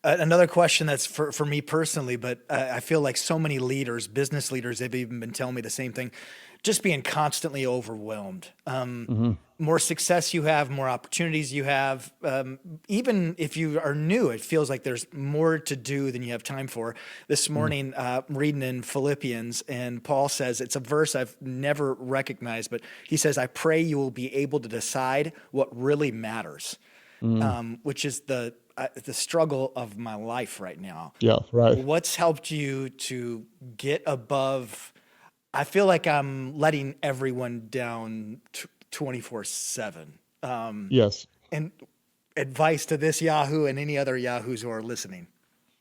Another question that's for me personally, but I feel like so many leaders, business leaders, they've even been telling me the same thing, just being constantly overwhelmed. Hmm. More success you have, more opportunities you have. Even if you are new, it feels like there's more to do than you have time for. This morning, reading in Philippians, and Paul says, it's a verse I've never recognized, but he says, I pray you will be able to decide what really matters, Hmm. which is the struggle of my life right now. Yeah, right. What's helped you to get above? I feel like I'm letting everyone down 24/7. Yes. And advice to this Yahoo and any other Yahoos who are listening.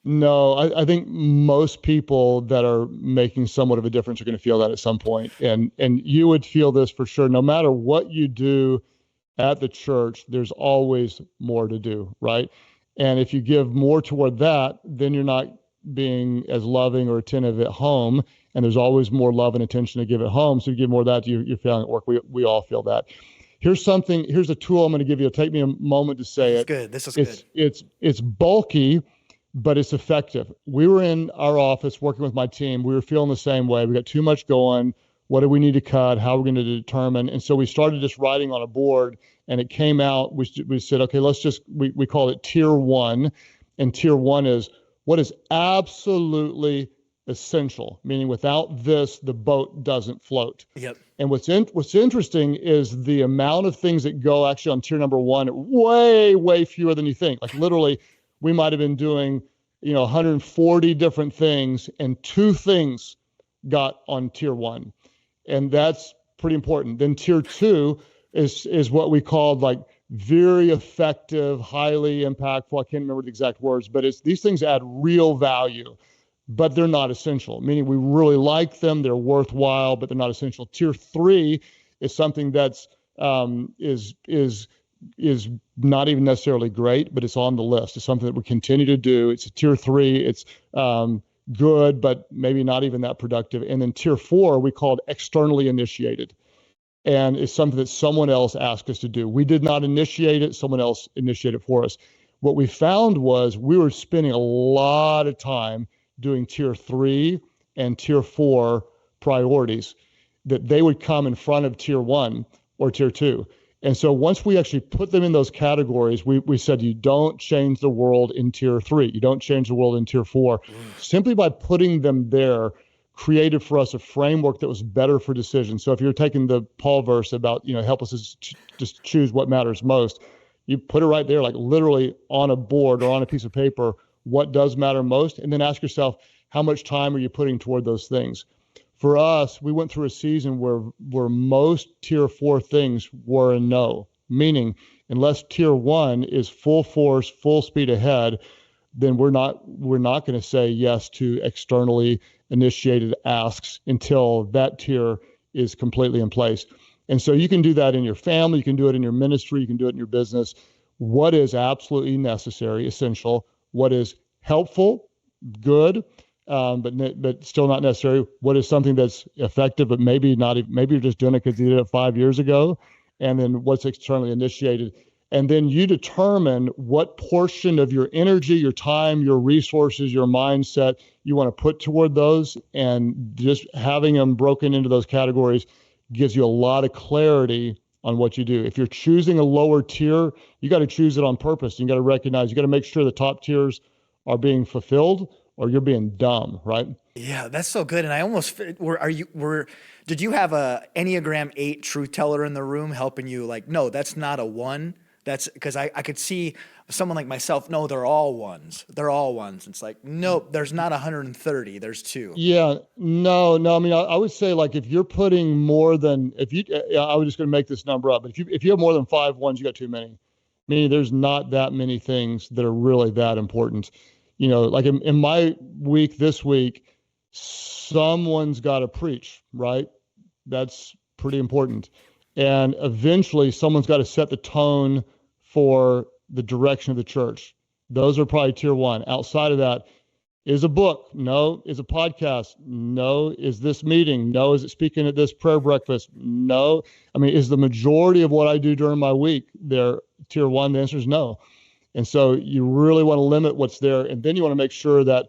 No, I think most people that are making somewhat of a difference are going to feel that at some point. And you would feel this for sure. No matter what you do at the church, there's always more to do, right? And if you give more toward that, then you're not being as loving or attentive at home. And there's always more love and attention to give at home. So you give more of that, you're failing at work. We all feel that. Here's a tool I'm going to give you. It'll take me a moment to say it. This is good. It's bulky, but it's effective. We were in our office working with my team. We were feeling the same way. We got too much going. What do we need to cut? How are we going to determine? And so we started just writing on a board, and it came out. We said, okay, we call it tier one. And tier one is what is absolutely essential, meaning without this, the boat doesn't float. Yep. And what's interesting is the amount of things that go actually on tier number one, way, way fewer than you think. Like literally, we might have been doing, 140 different things, and 2 things got on tier one. And that's pretty important. Then tier 2 is what we called like very effective, highly impactful. I can't remember the exact words, but these things add real value, but they're not essential, meaning we really like them, they're worthwhile, but they're not essential. Tier 3 is something that's is not even necessarily great, but it's on the list. It's something that we continue to do. It's a tier 3. It's good, but maybe not even that productive. And then tier 4, we called externally initiated. And it's something that someone else asked us to do. We did not initiate it. Someone else initiated it for us. What we found was we were spending a lot of time doing tier 3 and tier 4 priorities, that they would come in front of tier 1 or tier 2. And so once we actually put them in those categories, we said, you don't change the world in tier 3. You don't change the world in tier 4. Simply by putting them there created for us a framework that was better for decisions. So if you're taking the Paul verse about, help us just choose what matters most, you put it right there, like literally on a board or on a piece of paper, what does matter most, and then ask yourself, how much time are you putting toward those things? For us, we went through a season where most tier 4 things were a no, meaning unless tier 1 is full force, full speed ahead, then we're not going to say yes to externally initiated asks until that tier is completely in place. And so you can do that in your family, you can do it in your ministry, you can do it in your business. What is absolutely necessary, essential, what is helpful, good, but still not necessary. What is something that's effective, but maybe not? Maybe you're just doing it because you did it 5 years ago. And then what's externally initiated, and then you determine what portion of your energy, your time, your resources, your mindset you want to put toward those. And just having them broken into those categories gives you a lot of clarity on what you do. If you're choosing a lower tier, you got to choose it on purpose. You got to recognize, you got to make sure the top tiers are being fulfilled, or you're being dumb, right? Yeah, that's so good. And I almost did you have a Enneagram 8 truth teller in the room helping you? Like, no, that's not a 1. That's because I could see someone like myself. No, they're all ones. They're all ones. It's like, nope, there's not 130. There's 2. Yeah, no. I mean, I would say like if you're putting more than, I was just going to make this number up, but if you have more than 5 ones, you got too many. Meaning there's not that many things that are really that important. Like in my week this week, someone's got to preach, right? That's pretty important. And eventually someone's got to set the tone for the direction of the church. Those are probably tier 1. Outside of that, is a book? No. Is a podcast? No. Is this meeting? No. Is it speaking at this prayer breakfast? No. I mean, is the majority of what I do during my week there tier 1? The answer is no. And so you really want to limit what's there. And then you want to make sure that,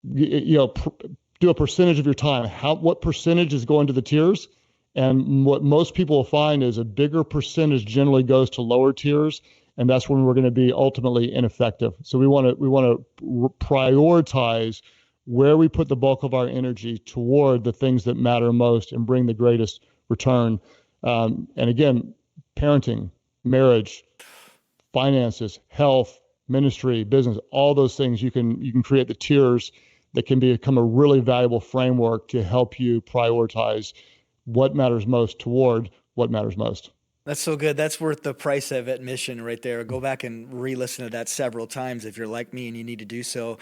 do a percentage of your time. What percentage is going to the tiers? And what most people will find is a bigger percentage generally goes to lower tiers. And that's when we're going to be ultimately ineffective. So we want to prioritize where we put the bulk of our energy toward the things that matter most and bring the greatest return. And again, parenting, marriage, finances, health, ministry, business, all those things, you can create the tiers that can become a really valuable framework to help you prioritize what matters most toward what matters most. That's so good. That's worth the price of admission right there. Go back and re-listen to that several times if you're like me and you need to do so.